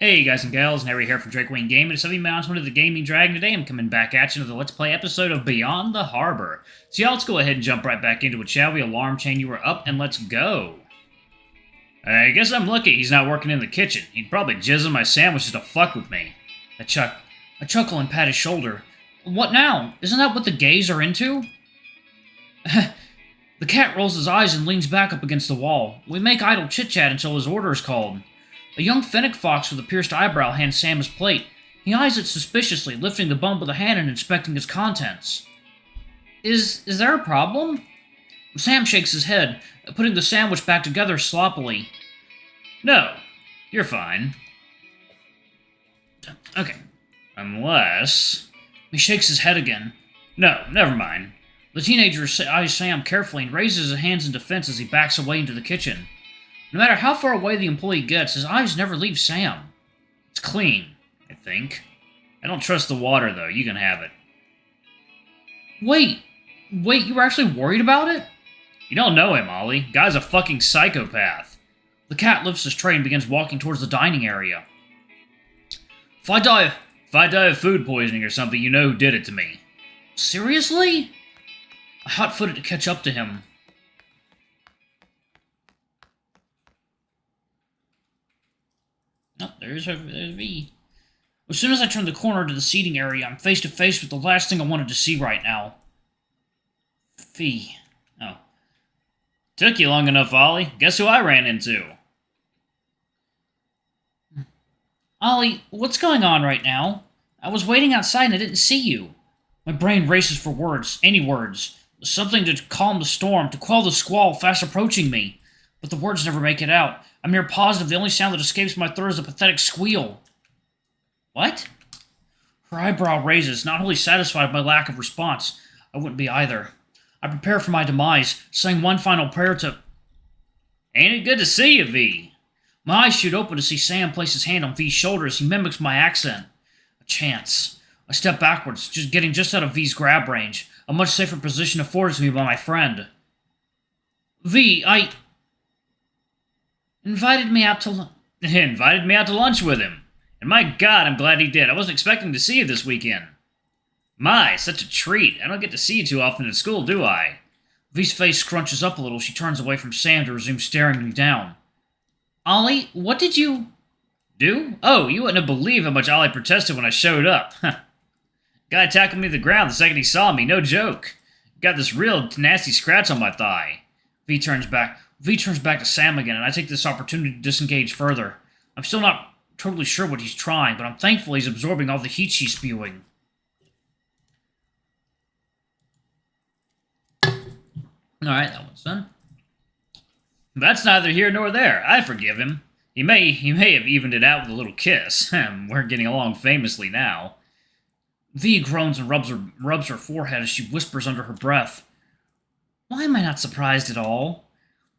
Hey guys and gals, Harry here from Drake Wayne Gaming. It's 7 Mountain of the Gaming Dragon. Today I'm coming back at you with the Let's Play episode of Beyond the Harbor. So yeah, let's go ahead and jump right back into it, shall we? Alarm chain, you are up, and let's go. I guess I'm lucky he's not working in the kitchen. He'd probably jizz on my sandwiches to fuck with me. I chuckle and pat his shoulder. What now? Isn't that what the gays are into? The cat rolls his eyes and leans back up against the wall. We make idle chit-chat until his order is called. A young fennec fox with a pierced eyebrow hands Sam his plate. He eyes it suspiciously, lifting the bun with a hand and inspecting its contents. Is there a problem? Sam shakes his head, putting the sandwich back together sloppily. No, you're fine. Okay. Unless... He shakes his head again. No, never mind. The teenager eyes Sam carefully and raises his hands in defense as he backs away into the kitchen. No matter how far away the employee gets, his eyes never leave Sam. It's clean, I think. I don't trust the water, though. You can have it. Wait, you were actually worried about it? You don't know him, Ollie. Guy's a fucking psychopath. The cat lifts his tray and begins walking towards the dining area. If I die of food poisoning or something, you know who did it to me. Seriously? I hot-footed to catch up to him. Oh, there's V. As soon as I turn the corner to the seating area, I'm face to face with the last thing I wanted to see right now. V. Oh. Took you long enough, Ollie. Guess who I ran into? Ollie, what's going on right now? I was waiting outside and I didn't see you. My brain races for words, any words. Something to calm the storm, to quell the squall fast approaching me. But the words never make it out. I'm near positive the only sound that escapes my throat is a pathetic squeal. What? Her eyebrow raises, not wholly satisfied with my lack of response. I wouldn't be either. I prepare for my demise, saying one final prayer to... Ain't it good to see you, V? My eyes shoot open to see Sam place his hand on V's shoulder as he mimics my accent. A chance. I step backwards, getting just out of V's grab range. A much safer position afforded to me by my friend. V, Invited me out to lunch with him. And my God, I'm glad he did. I wasn't expecting to see you this weekend. My, such a treat. I don't get to see you too often at school, do I? V's face scrunches up a little. She turns away from Sam to resume staring me down. Ollie, what did you... do? Oh, you wouldn't have believed how much Ollie protested when I showed up. Guy tackled me to the ground the second he saw me, no joke. Got this real nasty scratch on my thigh. V turns back to Sam again, and I take this opportunity to disengage further. I'm still not totally sure what he's trying, but I'm thankful he's absorbing all the heat she's spewing. Alright, that one's done. That's neither here nor there. I forgive him. He may have evened it out with a little kiss. We're getting along famously now. V groans and rubs her forehead as she whispers under her breath. Why am I not surprised at all?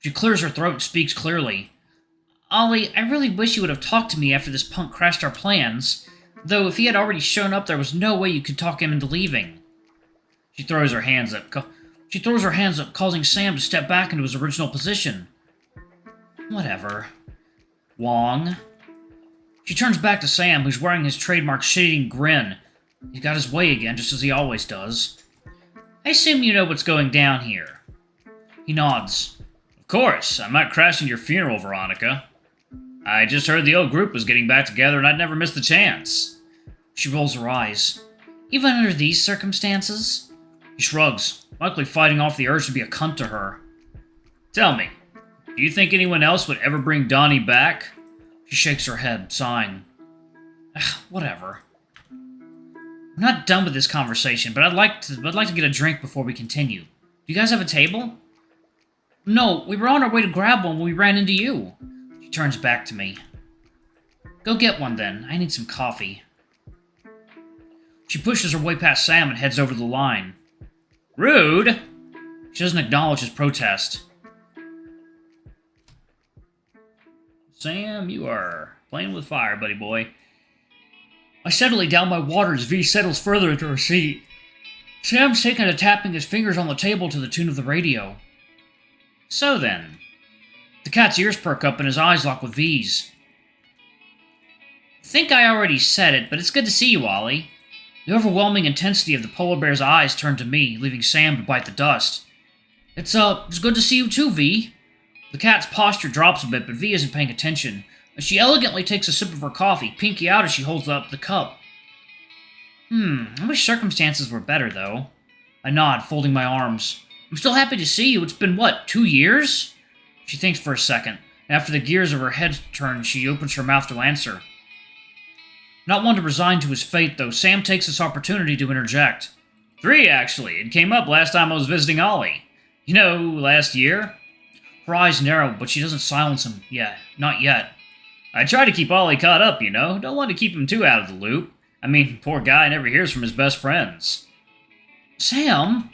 She clears her throat and speaks clearly. Ollie, I really wish you would have talked to me after this punk crashed our plans. Though if he had already shown up, there was no way you could talk him into leaving. She throws her hands up, causing Sam to step back into his original position. Whatever. Wong. She turns back to Sam, who's wearing his trademark shit-eating grin. He's got his way again, just as he always does. I assume you know what's going down here. He nods. Of course, I'm not crashing your funeral, Veronica. I just heard the old group was getting back together and I'd never miss the chance. She rolls her eyes. Even under these circumstances? He shrugs, likely fighting off the urge to be a cunt to her. Tell me, do you think anyone else would ever bring Donnie back? She shakes her head, sighing. Whatever. I'm not done with this conversation, but I'd like to get a drink before we continue. Do you guys have a table? No, we were on our way to grab one when we ran into you. She turns back to me. Go get one then. I need some coffee. She pushes her way past Sam and heads over the line. Rude! She doesn't acknowledge his protest. Sam, you are playing with fire, buddy boy. I steadily down my water as V settles further into her seat. Sam's taken to tapping his fingers on the table to the tune of the radio. So then, the cat's ears perk up and his eyes lock with V's. I think I already said it, but it's good to see you, Ollie. The overwhelming intensity of the polar bear's eyes turned to me, leaving Sam to bite the dust. It's good to see you too, V. The cat's posture drops a bit, but V isn't paying attention. She elegantly takes a sip of her coffee, pinky out as she holds up the cup. I wish circumstances were better, though. I nod, folding my arms. I'm still happy to see you. It's been, 2 years? She thinks for a second. After the gears of her head turn, she opens her mouth to answer. Not one to resign to his fate, though, Sam takes this opportunity to interject. 3, actually. It came up last time I was visiting Ollie. You know, last year? Her eyes narrow, but she doesn't silence him. Yeah, not yet. I try to keep Ollie caught up, you know. Don't want to keep him too out of the loop. I mean, poor guy never hears from his best friends. Sam?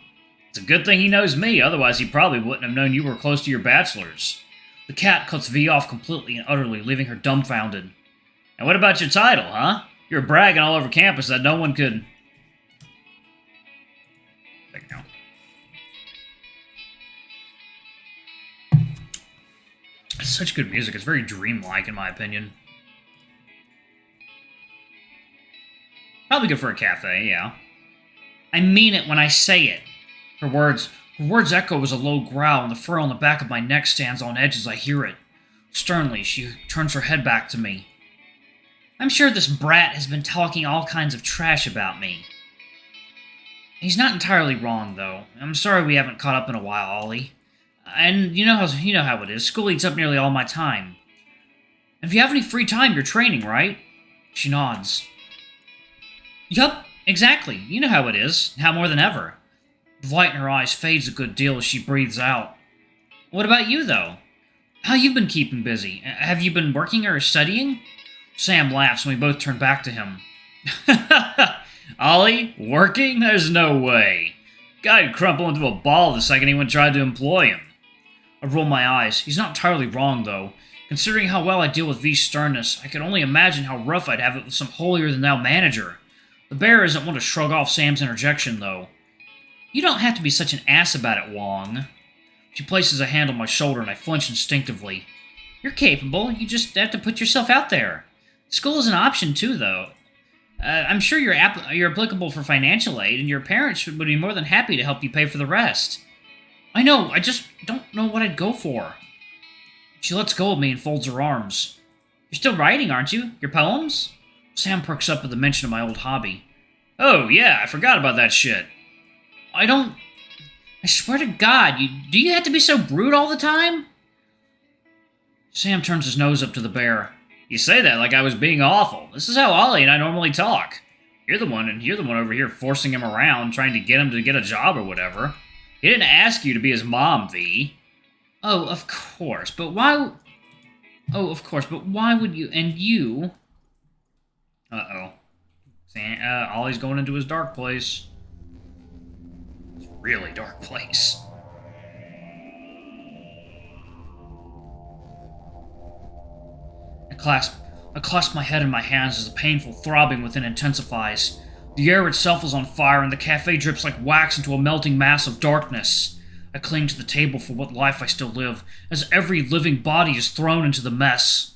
It's a good thing he knows me, otherwise he probably wouldn't have known you were close to your bachelor's. The cat cuts V off completely and utterly, leaving her dumbfounded. And what about your title, huh? You're bragging all over campus that no one could... It's such good music. It's very dreamlike, in my opinion. Probably good for a cafe, yeah. I mean it when I say it. Her words echo as a low growl, and the fur on the back of my neck stands on edge as I hear it. Sternly, she turns her head back to me. I'm sure this brat has been talking all kinds of trash about me. He's not entirely wrong, though. I'm sorry we haven't caught up in a while, Ollie. And you know how it is. School eats up nearly all my time. If you have any free time, you're training, right? She nods. Yup, exactly. You know how it is. Now more than ever. The light in her eyes fades a good deal as she breathes out. What about you, though? How you been keeping busy? Have you been working or studying? Sam laughs and we both turn back to him. Ollie, working? There's no way. Guy'd crumple into a ball the second anyone tried to employ him. I roll my eyes. He's not entirely wrong, though. Considering how well I deal with V's sternness, I can only imagine how rough I'd have it with some holier-than-thou manager. The bear isn't one to shrug off Sam's interjection, though. You don't have to be such an ass about it, Wong. She places a hand on my shoulder and I flinch instinctively. You're capable. You just have to put yourself out there. School is an option, too, though. I'm sure you're applicable for financial aid, and your parents would be more than happy to help you pay for the rest. I know, I just don't know what I'd go for. She lets go of me and folds her arms. You're still writing, aren't you? Your poems? Sam perks up at the mention of my old hobby. Oh, yeah, I forgot about that shit. I swear to God, do you have to be so rude all the time? Sam turns his nose up to the bear. You say that like I was being awful. This is how Ollie and I normally talk. You're the one over here forcing him around, trying to get him to get a job or whatever. He didn't ask you to be his mom, V. Oh, of course, but why would you, and you... Uh-oh. Ollie's going into his dark place. It's a really dark place. I clasp my head in my hands as the painful throbbing within intensifies. The air itself is on fire, and the cafe drips like wax into a melting mass of darkness. I cling to the table for what life I still live, as every living body is thrown into the mess.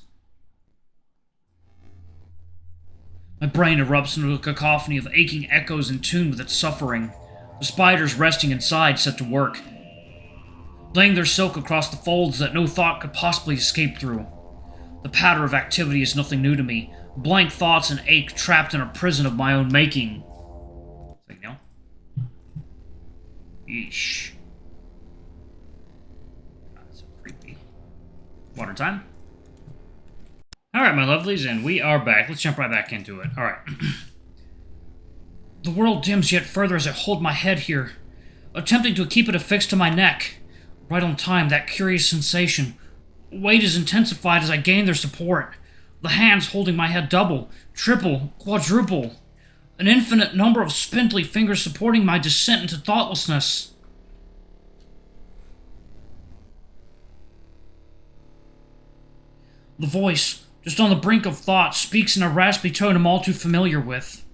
My brain erupts into a cacophony of aching echoes in tune with its suffering. The spiders resting inside set to work, laying their silk across the folds that no thought could possibly escape through. The patter of activity is nothing new to me. Blank thoughts and ache trapped in a prison of my own making. Signal. Yeesh. That's so creepy. Water time. Alright, my lovelies, and we are back. Let's jump right back into it. Alright. The world dims yet further as I hold my head here, attempting to keep it affixed to my neck. Right on time, that curious sensation. Weight is intensified as I gain their support. The hands holding my head double, triple, quadruple. An infinite number of spindly fingers supporting my descent into thoughtlessness. The voice, just on the brink of thought, speaks in a raspy tone I'm all too familiar with.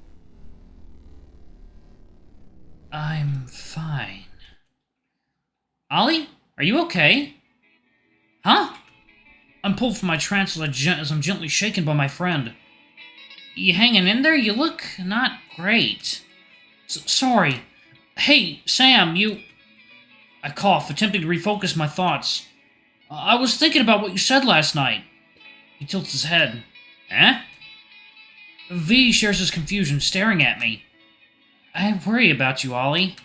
I'm fine. Ollie, are you okay? Huh? I'm pulled from my trance as I'm gently shaken by my friend. You hanging in there? You look not great. Sorry. Hey, Sam, you... I cough, attempting to refocus my thoughts. I was thinking about what you said last night. He tilts his head. Eh? V shares his confusion, staring at me. I worry about you, Ollie.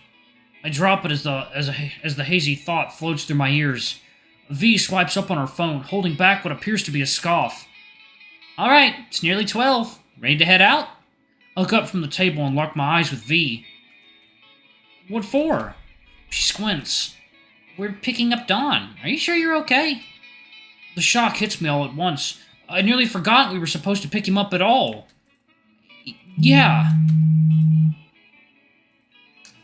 I drop it as the hazy thought floats through my ears. V swipes up on her phone, holding back what appears to be a scoff. All right, it's nearly 12. Ready to head out? I look up from the table and lock my eyes with V. What for? She squints. We're picking up Dawn. Are you sure you're okay? The shock hits me all at once. I nearly forgot we were supposed to pick him up at all. Yeah.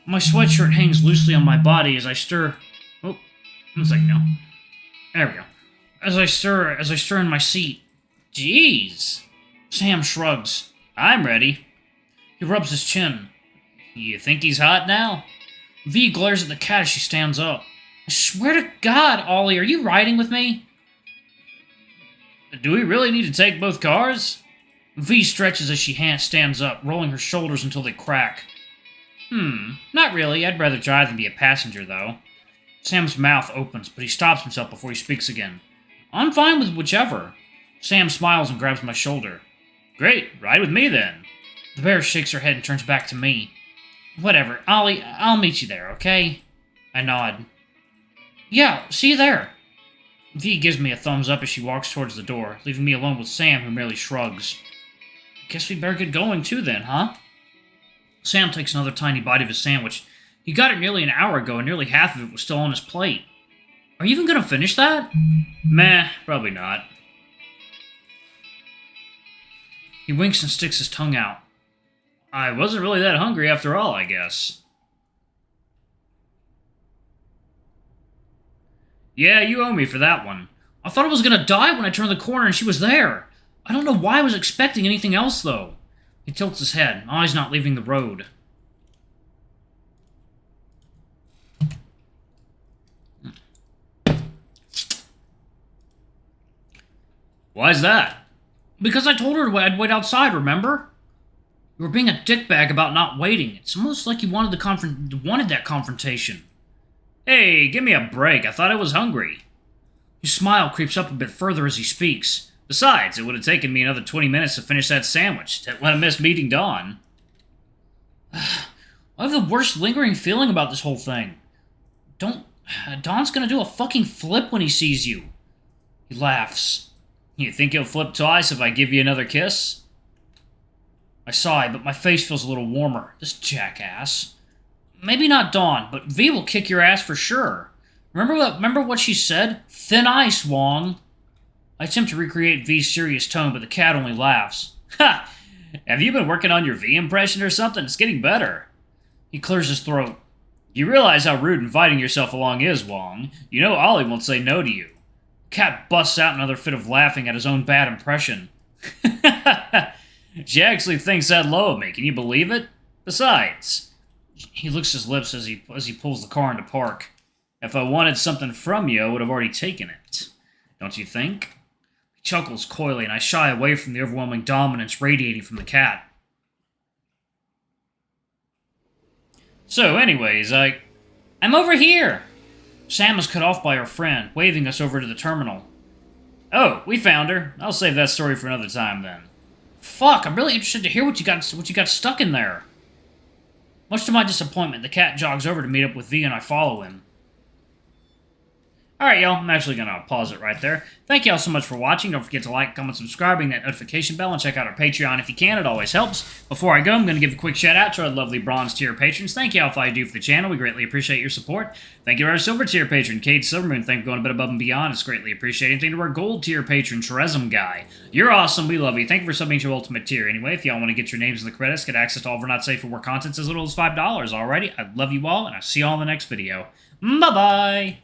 My sweatshirt hangs loosely on my body as I stir... Oh, 1 second now. There we go. As I stir in my seat. Jeez. Sam shrugs. I'm ready. He rubs his chin. You think he's hot now? V glares at the cat as she stands up. I swear to God, Ollie, are you riding with me? Do we really need to take both cars? V stretches as she stands up, rolling her shoulders until they crack. Not really. I'd rather drive than be a passenger, though. Sam's mouth opens, but he stops himself before he speaks again. I'm fine with whichever. Sam smiles and grabs my shoulder. Great, ride with me then. The bear shakes her head and turns back to me. Whatever, Ollie, I'll meet you there, okay? I nod. Yeah, see you there. V gives me a thumbs up as she walks towards the door, leaving me alone with Sam, who merely shrugs. Guess we better get going too then, huh? Sam takes another tiny bite of his sandwich. He got it nearly an hour ago, and nearly half of it was still on his plate. Are you even gonna finish that? Meh, probably not. He winks and sticks his tongue out. I wasn't really that hungry after all, I guess. Yeah, you owe me for that one. I thought I was gonna die when I turned the corner and she was there. I don't know why I was expecting anything else, though. He tilts his head, eyes not leaving the road. Why's that? Because I told her I'd wait outside, remember? You were being a dickbag about not waiting. It's almost like you wanted that confrontation. Hey, give me a break. I thought I was hungry. His smile creeps up a bit further as he speaks. Besides, it would have taken me another 20 minutes to finish that sandwich. Didn't want to miss meeting Dawn. I have the worst lingering feeling about this whole thing. Dawn's gonna do a fucking flip when he sees you. He laughs. You think he'll flip twice if I give you another kiss? I sigh, but my face feels a little warmer. This jackass. Maybe not Dawn, but V will kick your ass for sure. Remember what she said? Thin ice, Wong. I attempt to recreate V's serious tone, but the cat only laughs. Ha! Have you been working on your V impression or something? It's getting better. He clears his throat. You realize how rude inviting yourself along is, Wong. You know Ollie won't say no to you. Cat busts out another fit of laughing at his own bad impression. She actually thinks that low of me. Can you believe it? Besides, he licks his lips as he pulls the car into park. If I wanted something from you, I would have already taken it. Don't you think? He chuckles coyly, and I shy away from the overwhelming dominance radiating from the cat. So, anyways, I'm over here! Sam is cut off by her friend, waving us over to the terminal. Oh, we found her. I'll save that story for another time, then. Fuck, I'm really interested to hear what you got stuck in there. Much to my disappointment, the cat jogs over to meet up with V, and I follow him. Alright, y'all, I'm actually going to pause it right there. Thank y'all so much for watching. Don't forget to like, comment, subscribe, ring that notification bell, and check out our Patreon if you can. It always helps. Before I go, I'm going to give a quick shout-out to our lovely bronze tier patrons. Thank y'all for all you do for the channel. We greatly appreciate your support. Thank you to our silver tier patron, Cade Silvermoon. Thank you for going a bit above and beyond. It's greatly appreciated. Thank you to our gold tier patron, Teresm Guy. You're awesome. We love you. Thank you for subbing to your ultimate tier. Anyway, if y'all want to get your names in the credits, get access to all of our not safe for work contents as little as $5. Alrighty, I love you all, and I'll see y'all in the next video. Bye-bye!